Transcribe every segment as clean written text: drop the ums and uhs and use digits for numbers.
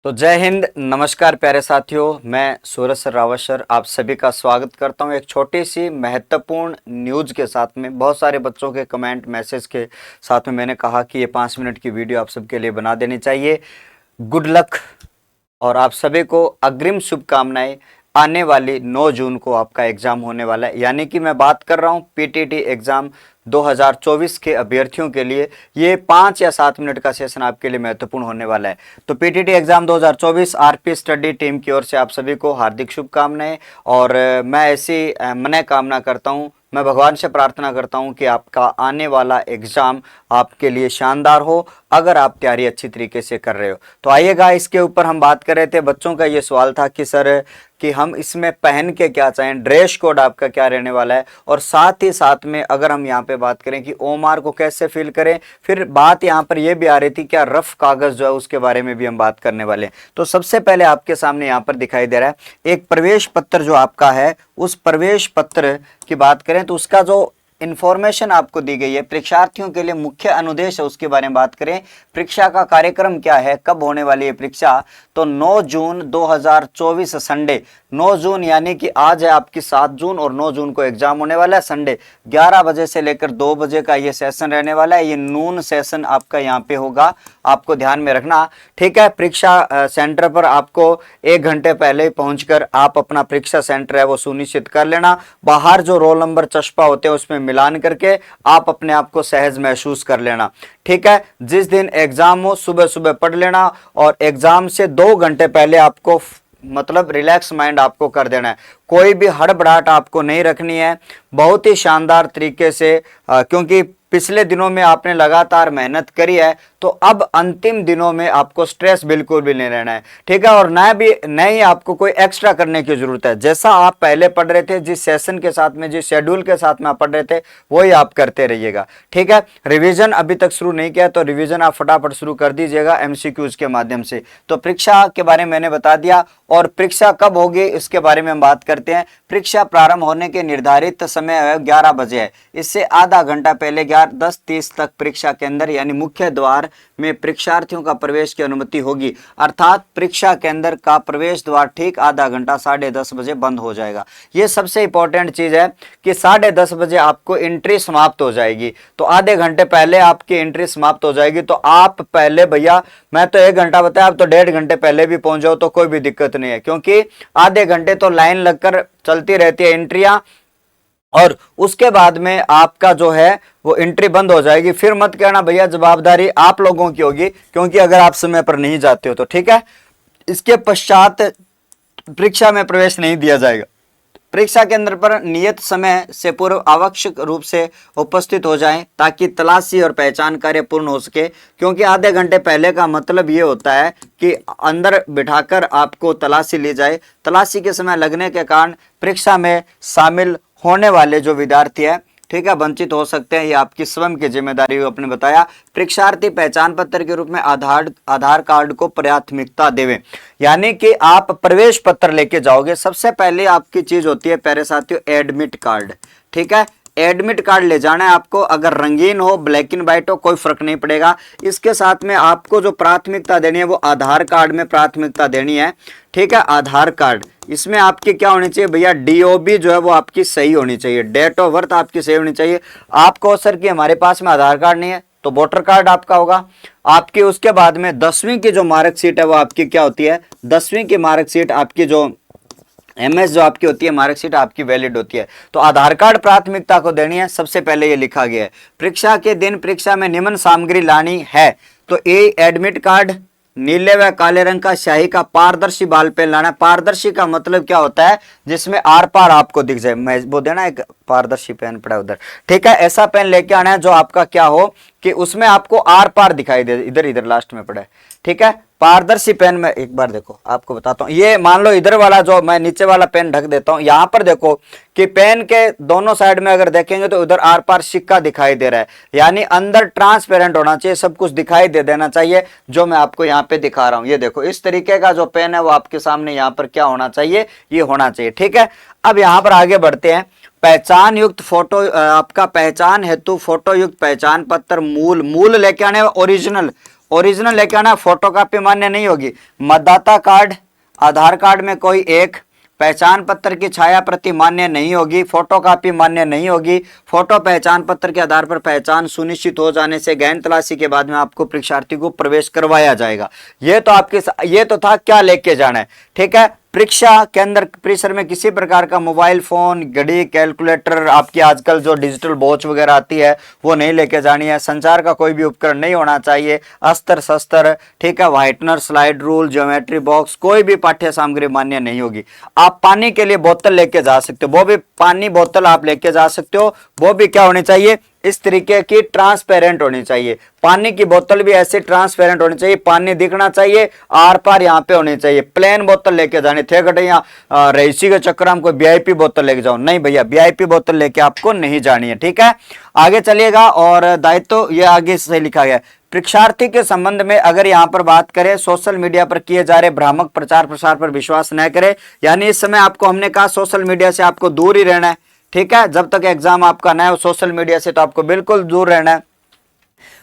तो जय हिंद, नमस्कार प्यारे साथियों। मैं सूरज सर रावत सर आप सभी का स्वागत करता हूं एक छोटी सी महत्वपूर्ण न्यूज़ के साथ में। बहुत सारे बच्चों के कमेंट मैसेज के साथ में मैंने कहा कि ये 5 मिनट की वीडियो आप सबके लिए बना देनी चाहिए। गुड लक और आप सभी को अग्रिम शुभकामनाएं। आने वाली 9 जून को आपका एग्ज़ाम होने वाला है, यानी कि मैं बात कर रहा हूँ पीटीटी एग्ज़ाम 2024 के अभ्यर्थियों के लिए। ये 5 या 7 मिनट का सेशन आपके लिए महत्वपूर्ण होने वाला है। तो PTT exam 2024 RP study team की ओर से आप सभी को हार्दिक शुभकामनाएं। और मैं ऐसी मन कामना करता हूँ, मैं भगवान से प्रार्थना करता हूं कि आपका आने वाला एग्ज़ाम आपके लिए शानदार हो, अगर आप तैयारी अच्छी तरीके से कर रहे हो। तो आइएगा, इसके ऊपर हम बात कर रहे थे। बच्चों का ये सवाल था कि सर कि हम इसमें पहन के क्या चाहें, ड्रेस कोड आपका क्या रहने वाला है, और साथ ही साथ में अगर हम यहाँ पे बात करें कि ओएमआर को कैसे फिल करें। फिर बात यहाँ पर यह भी आ रही थी क्या रफ कागज़ जो है उसके बारे में भी हम बात करने वाले हैं। तो सबसे पहले आपके सामने यहाँ पर दिखाई दे रहा है एक प्रवेश पत्र जो आपका है। उस प्रवेश पत्र की बात करें तो उसका जो इंफॉर्मेशन आपको दी गई है, परीक्षार्थियों के लिए मुख्य अनुदेश है, उसके बारे में बात करें। परीक्षा का कार्यक्रम क्या है, कब होने वाली है परीक्षा, तो 9 जून 2024 संडे। 9 जून यानी कि आज है आपकी 7 जून और 9 जून को एग्जाम होने वाला है। संडे 11 बजे से लेकर 2 बजे का ये सेशन रहने वाला है। ये नून सेशन आपका यहाँ पे होगा, आपको ध्यान में रखना, ठीक है। परीक्षा सेंटर पर आपको 1 घंटे पहले पहुंचकर आप अपना परीक्षा सेंटर है वो सुनिश्चित कर लेना। बाहर जो रोल नंबर चस्पा होते हैं उसमें मिलान करके आप अपने आप को सहज महसूस कर लेना, ठीक है। जिस दिन एग्जाम हो सुबह सुबह पढ़ लेना और एग्जाम से 2 घंटे पहले आपको मतलब रिलैक्स माइंड आपको कर देना है। कोई भी हड़बड़ाहट आपको नहीं रखनी है, बहुत ही शानदार तरीके से, क्योंकि पिछले दिनों में आपने लगातार मेहनत करी है, तो अब अंतिम दिनों में आपको स्ट्रेस बिल्कुल भी नहीं रहना है, ठीक है। और नहीं आपको कोई एक्स्ट्रा करने की जरूरत है। जैसा आप पहले पढ़ रहे थे, जिस सेशन के साथ में, जिस शेड्यूल के साथ में आप पढ़ रहे थे, वही आप करते रहिएगा, ठीक है। रिवीजन अभी तक शुरू नहीं किया तो रिवीजन आप फटाफट शुरू कर दीजिएगा एमसीक्यूज के माध्यम से। तो परीक्षा के बारे में मैंने बता दिया, और परीक्षा कब होगी इसके बारे में हम बात करते हैं। परीक्षा प्रारंभ होने के निर्धारित समय 11 बजे है। इससे आधा घंटा पहले 10:30 तक परीक्षा केंद्र यानी मुख्य द्वार में परीक्षार्थियों का प्रवेश की अनुमति होगी। अर्थात परीक्षा केंद्र का प्रवेश द्वार ठीक आधा घंटा 10:30 बजे बंद हो जाएगा। ये सबसे इंपॉर्टेंट चीज है कि 10:30 बजे आपको एंट्री समाप्त हो जाएगी। तो आधे घंटे पहले आपकी एंट्री समाप्त हो जाएगी। तो आप पहले, भैया मैं तो 1 घंटा बताया, आप तो 1.5 घंटे पहले भी पहुंच जाओ तो कोई भी दिक्कत नहीं है, क्योंकि आधे घंटे तो लाइन लगकर चलती रहती है एंट्रियां, और उसके बाद में आपका जो है वो एंट्री बंद हो जाएगी। फिर मत कहना भैया जवाबदारी आप लोगों की होगी, क्योंकि अगर आप समय पर नहीं जाते हो तो, ठीक है। इसके पश्चात परीक्षा में प्रवेश नहीं दिया जाएगा। परीक्षा केंद्र पर नियत समय से पूर्व आवश्यक रूप से उपस्थित हो जाएं, ताकि तलाशी और पहचान कार्य पूर्ण हो सके। क्योंकि आधे घंटे पहले का मतलब ये होता है कि अंदर बिठाकर आपको तलाशी ली जाए। तलाशी के समय लगने के कारण परीक्षा में शामिल होने वाले जो विद्यार्थी है, ठीक है, वंचित हो सकते हैं। ये आपकी स्वयं की जिम्मेदारी आपने बताया। परीक्षार्थी पहचान पत्र के रूप में आधार कार्ड को प्राथमिकता देवें, यानी कि आप प्रवेश पत्र लेके जाओगे। सबसे पहले आपकी चीज होती है प्यारे साथियों एडमिट कार्ड, ठीक है। एडमिट कार्ड ले जाना है आपको। अगर रंगीन हो, ब्लैक एंड व्हाइट हो, कोई फर्क नहीं पड़ेगा। इसके साथ में आपको जो प्राथमिकता देनी है वो आधार कार्ड में प्राथमिकता देनी है, ठीक है। आधार कार्ड, इसमें आपकी क्या होनी चाहिए भैया, डीओबी जो है वो आपकी सही होनी चाहिए, डेट ऑफ बर्थ आपकी सही होनी चाहिए। आपको सर कि हमारे पास में आधार कार्ड नहीं है, तो वोटर कार्ड आपका होगा आपकी। उसके बाद में 10वीं की जो मार्कशीट है वो आपकी क्या होती है, 10वीं की मार्कशीट आपकी जो एमएस जो आपकी होती है मार्कशीट आपकी वैलिड होती है। तो आधार कार्ड प्राथमिकता को देनी है, सबसे पहले ये लिखा गया है। परीक्षा के दिन परीक्षा में निम्न सामग्री लानी है, तो ए एडमिट कार्ड, नीले व काले रंग का स्याही का पारदर्शी बाल पेन लाना। पारदर्शी का मतलब क्या होता है, जिसमें आर पार आपको दिख जाए। मैं वो देना एक पारदर्शी पेन पड़ा उधर, ठीक है। ऐसा पेन लेके आना है जो आपका क्या हो कि उसमें आपको आर पार दिखाई दे, इधर इधर लास्ट में पड़ा है, ठीक है। पारदर्शी पेन में एक बार देखो आपको बताता हूं। ये मान लो इधर वाला जो मैं नीचे वाला पेन ढक देता हूं, यहां पर देखो कि पेन के दोनों साइड में अगर देखेंगे तो उधर आर पार सिक्का दिखाई दे रहा है, यानी अंदर ट्रांसपेरेंट होना चाहिए, सब कुछ दिखाई दे देना चाहिए, जो मैं आपको यहाँ पे दिखा रहा हूं। ये देखो इस तरीके का जो पेन है वो आपके सामने यहाँ पर क्या होना चाहिए, ये होना चाहिए, ठीक है। अब यहाँ पर आगे बढ़ते हैं। पहचान युक्त फोटो, आपका पहचान हेतु फोटो युक्त पहचान पत्र, मूल लेके आने, ओरिजिनल ओरिजिनल लेके आना, फोटोकॉपी मान्य नहीं होगी। मतदाता कार्ड, आधार कार्ड में कोई एक, पहचान पत्र की छाया प्रति मान्य नहीं होगी, फोटोकॉपी मान्य नहीं होगी। फोटो पहचान पत्र के आधार पर पहचान सुनिश्चित हो जाने से गहन तलाशी के बाद में आपको परीक्षार्थी को प्रवेश करवाया जाएगा। ये तो था क्या लेके जाना है, ठीक है। परीक्षा केंद्र परिसर में किसी प्रकार का मोबाइल फोन, घड़ी, कैलकुलेटर, आपकी आजकल जो डिजिटल वॉच वगैरह आती है वो नहीं लेके जानी है। संचार का कोई भी उपकरण नहीं होना चाहिए। अस्त्र शस्त्र, ठीक है, whitener, slide rule, geometry box, कोई भी पाठ्य सामग्री मान्य नहीं होगी। आप पानी के लिए बोतल लेके जा सकते हो, वो भी पानी बोतल आप लेके जा सकते हो, वो भी क्या होनी चाहिए, इस तरीके की ट्रांसपेरेंट होनी चाहिए। पानी की बोतल भी ऐसे ट्रांसपेरेंट होनी चाहिए, पानी दिखना चाहिए, आर पार यहाँ पे होनी चाहिए। प्लेन बोतल लेके जानी थे गटैया रईसी के चक्कर में कोई वीआईपी बोतल लेके जाओ, नहीं भैया, वीआईपी बोतल लेके आपको नहीं जानी है, ठीक है। आगे चलिएगा, और दायित्व ये आगे से लिखा गया। परीक्षार्थी के संबंध में अगर यहाँ पर बात करें, सोशल मीडिया पर किए जा रहे भ्रामक प्रचार प्रसार पर विश्वास न करें। यानी इस समय आपको हमने कहा सोशल मीडिया से आपको दूर ही रहना है, ठीक है। जब तक एग्जाम आपका न हो सोशल मीडिया से तो आपको बिल्कुल दूर रहना है।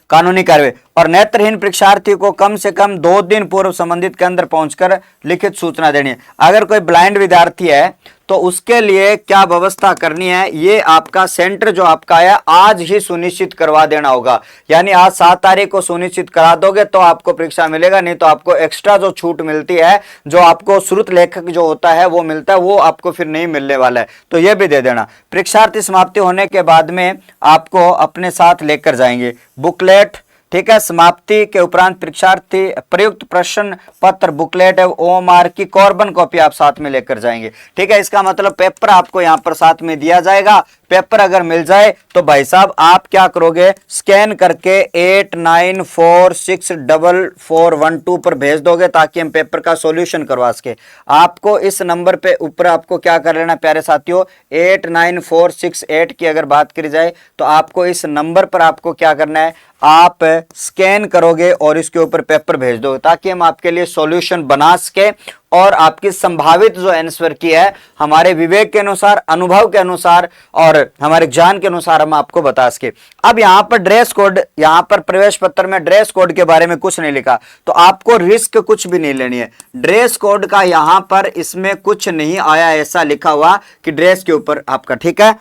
कानूनी कार्रवाई, और नेत्रहीन परीक्षार्थी को कम से कम 2 दिन पूर्व संबंधित केंद्र पहुंचकर लिखित सूचना देनी है। अगर कोई ब्लाइंड विद्यार्थी है तो उसके लिए क्या व्यवस्था करनी है, ये आपका सेंटर जो आपका है आज ही सुनिश्चित करवा देना होगा। यानी आज 7 तारीख को सुनिश्चित करा दोगे तो आपको परीक्षा मिलेगा, नहीं तो आपको एक्स्ट्रा जो छूट मिलती है, जो आपको श्रुत लेखक जो होता है वो मिलता है, वो आपको फिर नहीं मिलने वाला है, तो ये भी दे देना। परीक्षार्थी समाप्ति होने के बाद में आपको अपने साथ लेकर जाएंगे बुकलेट, ठीक है। समाप्ति के उपरांत परीक्षार्थी प्रयुक्त प्रश्न पत्र, बुकलेट एवं ओएमआर की कॉर्बन कॉपी आप साथ में लेकर जाएंगे, ठीक है। इसका मतलब पेपर आपको यहाँ पर साथ में दिया जाएगा। पेपर अगर मिल जाए तो भाई साहब आप क्या करोगे, स्कैन करके 89464412 पर भेज दोगे ताकि हम पेपर का सॉल्यूशन करवा सके। आपको इस नंबर पे ऊपर आपको क्या कर लेना प्यारे साथियों, 89468 की अगर बात करी जाए तो आपको इस नंबर पर आपको क्या करना है, आप स्कैन करोगे और इसके ऊपर पेपर भेज दो ताकि हम आपके लिए सॉल्यूशन बना सके और आपकी संभावित जो आंसर की है हमारे विवेक के अनुसार, अनुभव के अनुसार और हमारे ज्ञान के अनुसार हम आपको बता सके। अब यहाँ पर ड्रेस कोड, यहाँ पर प्रवेश पत्र में ड्रेस कोड के बारे में कुछ नहीं लिखा, तो आपको रिस्क कुछ भी नहीं लेनी है। ड्रेस कोड का यहाँ पर इसमें कुछ नहीं आया ऐसा लिखा हुआ कि ड्रेस के ऊपर आपका, ठीक है।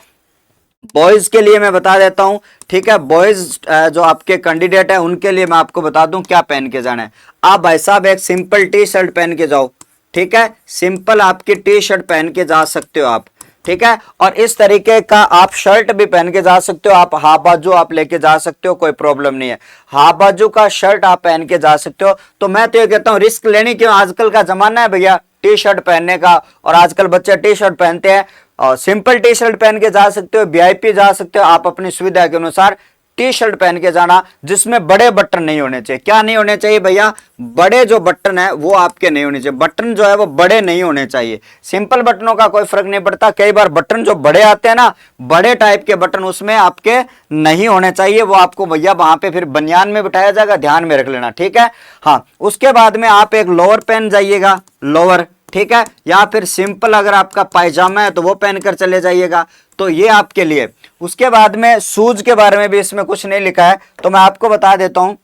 बॉयज के लिए मैं बता देता हूं, ठीक है। बॉयज जो आपके कैंडिडेट है उनके लिए मैं आपको बता दूं क्या पहन के जाना है। आप भाई साहब एक सिंपल टी शर्ट पहन के जाओ, ठीक है। सिंपल आपकी टी शर्ट पहन के जा सकते हो आप, ठीक है। और इस तरीके का आप शर्ट भी पहन के जा सकते हो, आप हाफ बाजू आप लेके जा सकते हो, कोई प्रॉब्लम नहीं है। हाफ बाजू का शर्ट आप पहन के जा सकते हो। तो मैं तो ये कहता हूं रिस्क लेने क्यों, आजकल का जमाना है भैया टी शर्ट पहनने का, और आजकल बच्चे टी शर्ट पहनते हैं। और सिंपल टी शर्ट पहन के जा सकते हो, वीआईपी जा सकते हो, आप अपनी सुविधा के अनुसार टी शर्ट पहन के जाना जिसमें बड़े बटन नहीं होने चाहिए। क्या नहीं होने चाहिए भैया, बड़े जो बटन है वो आपके नहीं होने चाहिए, बटन जो है वो बड़े नहीं होने चाहिए। सिंपल बटनों का कोई फर्क नहीं पड़ता, कई बार बटन जो बड़े आते हैं ना, बड़े टाइप के बटन उसमें आपके नहीं होने चाहिए, वो आपको भैया वहां पे फिर बनियान में बिठाया जाएगा, ध्यान में रख लेना, ठीक है। हाँ, उसके बाद में आप एक लोअर पहन जाइएगा, लोअर, ठीक है, या फिर सिंपल अगर आपका पायजामा है तो वो पहनकर चले जाइएगा, तो ये आपके लिए। उसके बाद में शूज के बारे में भी इसमें कुछ नहीं लिखा है, तो मैं आपको बता देता हूं।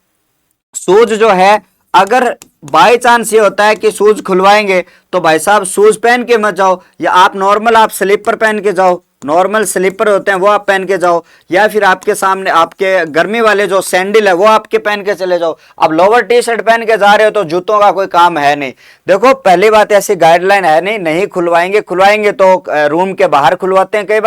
शूज जो है, अगर बाय चांस ये होता है कि शूज खुलवाएंगे तो भाई साहब शूज पहन के मत जाओ, या आप नॉर्मल आप स्लीपर पहन के जाओ, नॉर्मल स्लीपर होते हैं वो आप पहन के जाओ, या फिर आपके सामने आपके गर्मी वाले जो सैंडल है वो आपके पहन के चले जाओ। अब लोअर टी शर्ट पहन के जा रहे हो तो जूतों का कोई काम है नहीं। देखो पहली बात ऐसी गाइडलाइन है नहीं, नहीं खुलवाएंगे, खुलवाएंगे तो रूम के बाहर खुलवाते हैं कई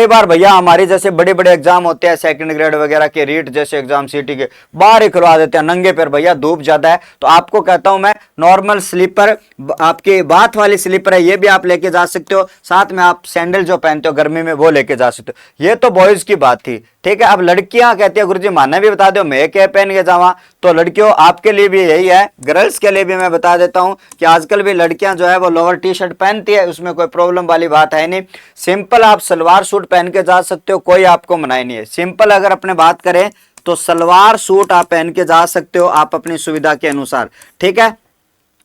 बार भैया हमारी जैसे बड़े बड़े एग्जाम होते हैं सेकंड ग्रेड वगैरह के, रीट जैसे एग्जाम सिटी के, बाहर ही खुलवा देते हैं नंगे पैर, भैया धूप ज्यादा है। तो आपको कहता हूं मैं नॉर्मल स्लीपर, आपके बाथ वाली स्लीपर है ये भी आप लेके जा सकते हो, साथ में आप सैंडल जो पहनते हो गर्मी में वो लेके जा सकते हो। ये तो बॉयज की बात थी, ठीक है। अब लड़कियां कहती है गुरुजी माने भी बता दो मैं क्या पहन के जावा, तो लड़कियों आपके लिए भी यही है, गर्ल्स के लिए भी मैं बता देता हूं कि आजकल भी लड़कियां जो है वो लोअर टी शर्ट पहनती है, उसमें कोई प्रॉब्लम वाली बात है नहीं। सिंपल आप सलवार सूट पहन के जा सकते हो, कोई आपको मनाही नहीं है। सिंपल अगर अपने बात करें तो सलवार सूट आप पहन के जा सकते हो, आप अपनी सुविधा के अनुसार, ठीक है।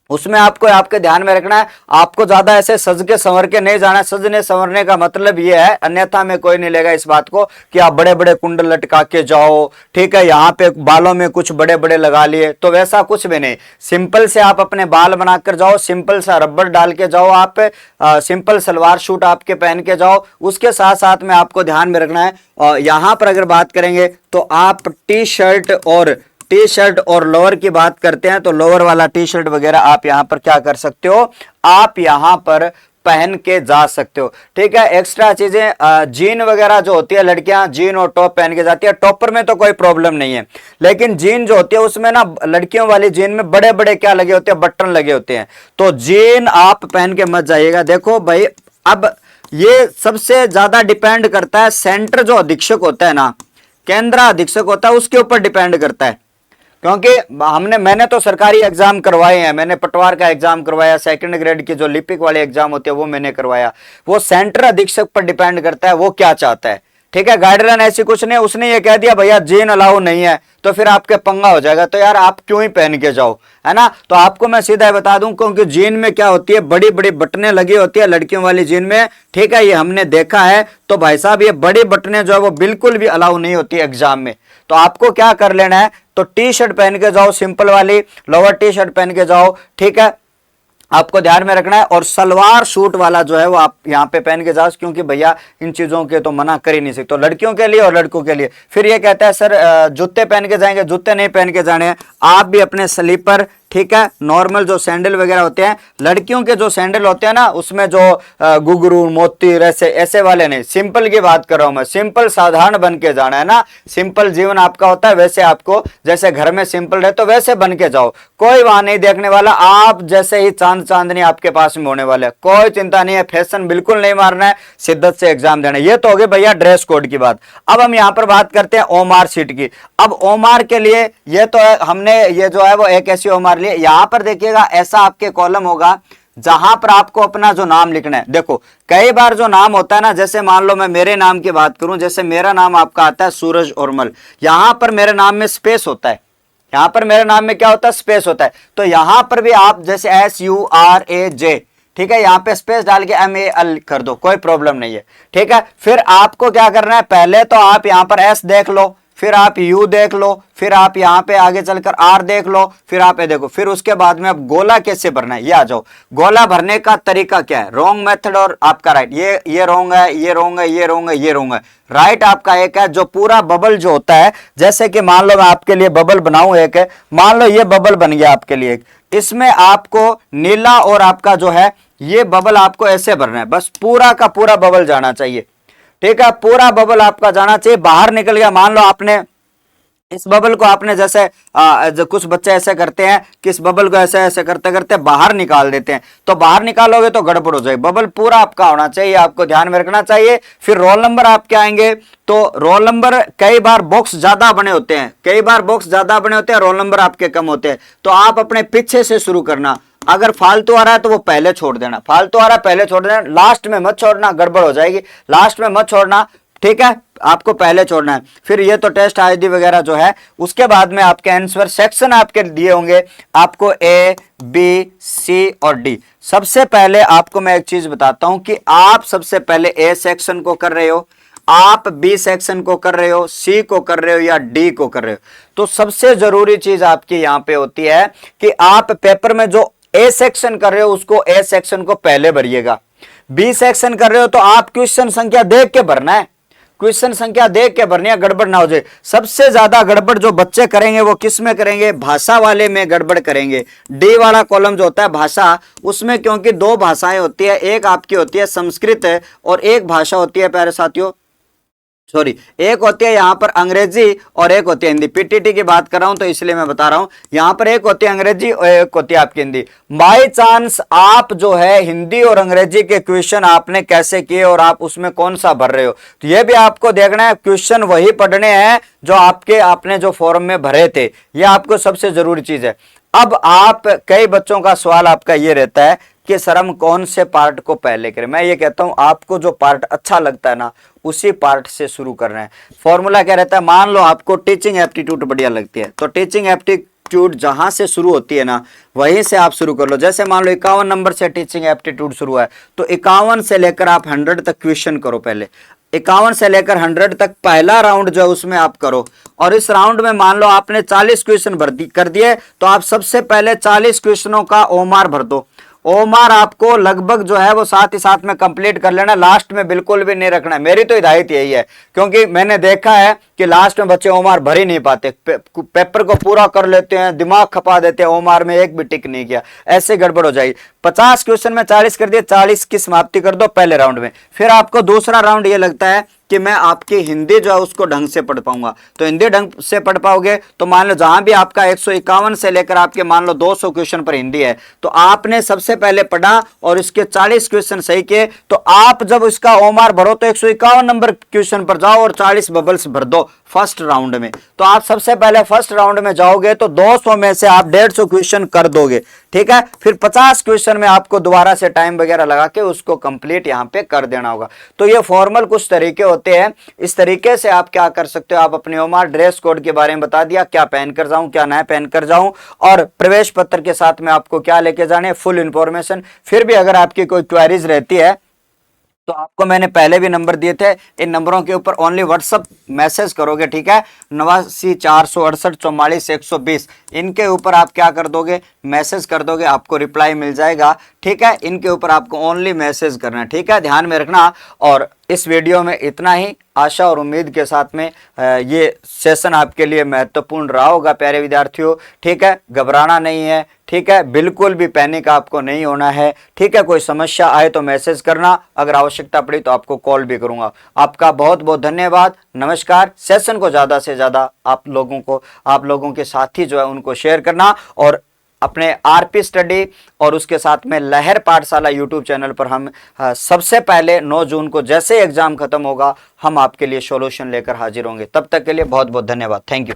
उसमें आपको आपके ध्यान में रखना है, आपको ज्यादा ऐसे सज के संवर के नहीं जाना है। सजने संवरने का मतलब ये है, अन्यथा में कोई नहीं लेगा इस बात को कि आप बड़े बड़े कुंडल लटका के जाओ, ठीक है, यहाँ पे बालों में कुछ बड़े बड़े लगा लिए, तो वैसा कुछ भी नहीं। सिंपल से आप अपने बाल बनाकर जाओ, सिंपल सा रबर डाल के जाओ, आप सिंपल सलवार सूट आपके पहन के जाओ। उसके साथ साथ में आपको ध्यान में रखना है, यहाँ पर अगर बात करेंगे तो आप टी शर्ट और लोअर की बात करते हैं तो लोअर वाला टी शर्ट वगैरह आप यहां पर क्या कर सकते हो, आप यहां पर पहन के जा सकते हो, ठीक है। एक्स्ट्रा चीजें जीन वगैरह जो होती है, लड़कियां जीन और टॉप पहन के जाती है, टॉपर में तो कोई प्रॉब्लम नहीं है, लेकिन जीन जो होती है उसमें ना, लड़कियों वाली जीन में बड़े बड़े क्या लगे होते हैं, बटन लगे होते हैं, तो जीन आप पहन के मत जाइएगा। देखो भाई, अब ये सबसे ज्यादा डिपेंड करता है, सेंटर जो अधीक्षक होता है ना, केंद्र अधीक्षक होता है, उसके ऊपर डिपेंड करता है। क्योंकि मैंने तो सरकारी एग्जाम करवाए हैं, मैंने पटवार का एग्जाम करवाया, सेकंड ग्रेड की जो लिपिक वाले एग्जाम होते हैं वो मैंने करवाया। वो सेंटर अधीक्षक पर डिपेंड करता है, वो क्या चाहता है, ठीक है। गाइडलाइन ऐसी कुछ नहीं, उसने ये कह दिया भैया जीन अलाउ नहीं है, तो फिर आपके पंगा हो जाएगा, तो यार आप क्यों ही पहन के जाओ, है ना। तो आपको मैं सीधा बता दूं, क्योंकि जीन में क्या होती है, बड़ी बड़ी बटनें लगी होती है लड़कियों वाली जीन में, ठीक है, ये हमने देखा है। तो भाई साहब, ये बड़ी बटनें जो है वो बिल्कुल भी अलाउ नहीं होती एग्जाम में। तो आपको क्या कर लेना है, तो टी शर्ट पहन के जाओ, सिंपल वाली लोअर टी शर्ट पहन के जाओ, ठीक है, आपको ध्यान में रखना है। और सलवार सूट वाला जो है वो आप यहाँ पे पहन के जाओ, क्योंकि भैया इन चीजों के तो मना कर ही नहीं सकते, तो लड़कियों के लिए और लड़कों के लिए। फिर ये कहता है सर जूते पहन के जाएंगे, जूते नहीं पहन के जाने हैं, आप भी अपने स्लीपर, ठीक है, नॉर्मल जो सैंडल वगैरह होते हैं, लड़कियों के जो सैंडल होते हैं ना, उसमें जो घुंघरू मोती ऐसे वाले नहीं, सिंपल की बात कर रहा हूं मैं, सिंपल साधारण बन के जाना है ना। सिंपल जीवन आपका होता है, वैसे आपको जैसे घर में सिंपल रहे तो वैसे बन के जाओ, कोई वहां नहीं देखने वाला, आप जैसे ही चांदनी आपके पास में होने वाले, कोई चिंता नहीं है, फैशन बिल्कुल नहीं मारना है, शिद्दत से एग्जाम देना। ये तो हो गई भैया ड्रेस कोड की बात। अब हम यहाँ पर बात करते हैं ओमार सीट की। अब ओमार के लिए ये तो है, हमने ये जो है वो एक ऐसी ओमार लिए, यहां पर देखिएगा ऐसा आपके कॉलम होगा जहां पर आपको अपना जो नाम लिखना है। देखो कई बार जो नाम होता है ना, जैसे मान लो मैं मेरे नाम की बात करूं, जैसे मेरा नाम आपका आता है सूरज औरमल, यहां पर मेरे नाम में स्पेस होता है, यहां पर मेरे नाम में क्या होता है, स्पेस होता है। तो यहां पर भी आप जैसे SURAJ, ठीक है, यहां पे स्पेस डाल के MAL कर दो, कोई प्रॉब्लम नहीं है, ठीक है। फिर आपको क्या करना है, पहले तो आप यहां पर S देख लो, फिर आप U देख लो, फिर आप यहाँ पे आगे चलकर R देख लो, फिर आप ये देखो, फिर उसके बाद में आप गोला कैसे भरना है, ये आ जाओ। गोला भरने का तरीका क्या है, रॉन्ग मेथड और आपका राइट, ये रॉन्ग है, ये रॉन्ग है, ये रॉन्ग है, ये रॉन्ग है। राइट आपका एक है, जो पूरा बबल जो होता है, जैसे कि मान लो मैं आपके लिए बबल बनाऊं, एक है, मान लो ये बबल बन गया आपके लिए एक, इसमें आपको नीला और आपका जो है ये बबल आपको ऐसे भरना है, बस पूरा का पूरा बबल जाना चाहिए, ठीक है, पूरा बबल आपका जाना चाहिए। बाहर निकल गया, मान लो आपने इस बबल को आपने जैसे जो कुछ बच्चे ऐसे करते हैं कि इस बबल को ऐसे ऐसे करते करते बाहर निकाल देते हैं, तो बाहर निकालोगे तो गड़बड़ हो जाएगी। बबल पूरा आपका होना चाहिए, आपको ध्यान में रखना चाहिए। फिर रोल नंबर आपके आएंगे, तो रोल नंबर कई बार बॉक्स ज्यादा बने होते हैं, कई बार बॉक्स ज्यादा बने होते हैं, रोल नंबर आपके कम होते हैं, तो आप अपने पीछे से शुरू करना। अगर फालतू आ रहा है तो वो पहले छोड़ देना, फालतू आ रहा है पहले छोड़ देना, लास्ट में मत छोड़ना, गड़बड़ हो जाएगी, लास्ट में मत छोड़ना, ठीक है, आपको पहले छोड़ना है। फिर ये तो टेस्ट आईडी वगैरह जो है, उसके बाद में आपके आंसर सेक्शन आपके दिए होंगे, आपको A, B, C और D। सबसे पहले आपको मैं एक चीज बताता हूं कि आप सबसे पहले A सेक्शन को कर रहे हो, आप B सेक्शन को कर रहे हो, C को कर रहे हो या D को कर रहे हो, तो सबसे जरूरी चीज आपकी यहां पे होती है कि आप पेपर में जो A सेक्शन कर रहे हो उसको A सेक्शन को पहले भरिएगा। B सेक्शन कर रहे हो तो आप क्वेश्चन संख्या देख के भरना है, क्वेश्चन संख्या देख के भरनी है, गड़बड़ ना हो जाए। सबसे ज्यादा गड़बड़ जो बच्चे करेंगे वो किस में करेंगे, भाषा वाले में गड़बड़ करेंगे। डी वाला कॉलम जो होता है भाषा, उसमें क्योंकि दो भाषाएं होती है, एक आपकी होती है संस्कृत और एक भाषा होती है प्यारे साथियों, सॉरी, एक होती है यहाँ पर अंग्रेजी और एक होती है हिंदी। पीटीटी की बात कर रहा हूं तो इसलिए मैं बता रहा हूं, यहाँ पर एक होती है अंग्रेजी और एक होती है आपकी हिंदी। बाई चांस आप जो है हिंदी और अंग्रेजी के क्वेश्चन आपने कैसे किए और आप उसमें कौन सा भर रहे हो, तो ये भी आपको देखना है। क्वेश्चन वही पढ़ने हैं जो आपने जो फॉर्म में भरे थे, ये आपको सबसे जरूरी चीज है। अब आप, कई बच्चों का सवाल आपका ये रहता है कि सर हम कौन से पार्ट को पहले करें। मैं ये कहता हूं आपको जो पार्ट अच्छा लगता है ना उसी पार्ट से शुरू करना है। फॉर्मूला क्या रहता है, मान लो आपको टीचिंग एप्टीट्यूड बढ़िया लगती है तो टीचिंग एप्टीट्यूड जहां से शुरू होती है ना, वहीं से आप शुरू कर लो। जैसे मान लो 51 नंबर से टीचिंग एप्टीट्यूड शुरू है, तो 51 से लेकर आप 100 तक क्वेश्चन करो। पहले 51 से लेकर 100 तक पहला राउंड जो है उसमें आप करो, और इस राउंड में मान लो आपने 40 क्वेश्चन कर दिए, तो आप सबसे पहले 40 क्वेश्चनों का ओमार भर दो। ओमार आपको लगभग जो है वो साथ ही साथ में कंप्लीट कर लेना, लास्ट में बिल्कुल भी नहीं रखना है। मेरी तो हिदायत यही है, क्योंकि मैंने देखा है कि लास्ट में बच्चे ओमार भर ही नहीं पाते, पेपर को पूरा कर लेते हैं, दिमाग खपा देते हैं, ओमार में एक भी टिक नहीं किया, ऐसे गड़बड़ हो जाएगी। 50 क्वेश्चन में 40 कर दिए, 40 की समाप्ति कर दो पहले राउंड में। फिर आपको दूसरा राउंड ये लगता है कि मैं आपकी हिंदी जो है उसको ढंग से पढ़ पाऊंगा, तो हिंदी ढंग से पढ़ पाओगे तो मान लो जहां भी आपका 151 से लेकर आपके मान लो 200 क्वेश्चन पर हिंदी है, तो आपने सबसे पहले पढ़ा और इसके 40 क्वेश्चन सही किए, तो आप जब इसका ओमार भरो तो 151 नंबर क्वेश्चन पर जाओ और 40 बबल्स भर दो फर्स्ट राउंड में। तो आप सबसे पहले फर्स्ट राउंड में जाओगे तो 200 में से आप 150 क्वेश्चन कर दोगे, ठीक है। फिर 50 क्वेश्चन में आपको दोबारा से टाइम वगैरह लगा के उसको कंप्लीट यहां पे कर देना होगा। तो ये फॉर्मल कुछ तरीके होते हैं, इस तरीके से आप क्या कर सकते हो। आप अपने ओमार ड्रेस कोड के बारे में बता दिया, क्या पहन कर जाऊं क्या ना पहन कर जाऊं, और प्रवेश पत्र के साथ में आपको क्या लेके जाने, फुल इंफॉर्मेशन। फिर भी अगर आपकी कोई क्वेरीज रहती है तो आपको मैंने पहले भी नंबर दिए थे, इन नंबरों के ऊपर ओनली व्हाट्सअप मैसेज करोगे, ठीक है। 89 468 44 120 इनके ऊपर आप क्या कर दोगे, मैसेज कर दोगे, आपको रिप्लाई मिल जाएगा, ठीक है। इनके ऊपर आपको ओनली मैसेज करना है, ठीक है, ध्यान में रखना। और इस वीडियो में इतना ही, आशा और उम्मीद के साथ में ये सेशन आपके लिए महत्वपूर्ण रहा होगा प्यारे विद्यार्थियों, ठीक है। घबराना नहीं है, ठीक है, बिल्कुल भी पैनिक आपको नहीं होना है, ठीक है। कोई समस्या आए तो मैसेज करना, अगर आवश्यकता पड़ी तो आपको कॉल भी करूंगा। आपका बहुत बहुत धन्यवाद, नमस्कार। सेशन को ज़्यादा से ज़्यादा आप लोगों के साथी जो है उनको शेयर करना, और अपने आरपी स्टडी और उसके साथ में लहर पाठशाला यूट्यूब चैनल पर हम सबसे पहले 9 जून को जैसे एग्जाम खत्म होगा हम आपके लिए सॉल्यूशन लेकर हाजिर होंगे। तब तक के लिए बहुत बहुत धन्यवाद, थैंक यू।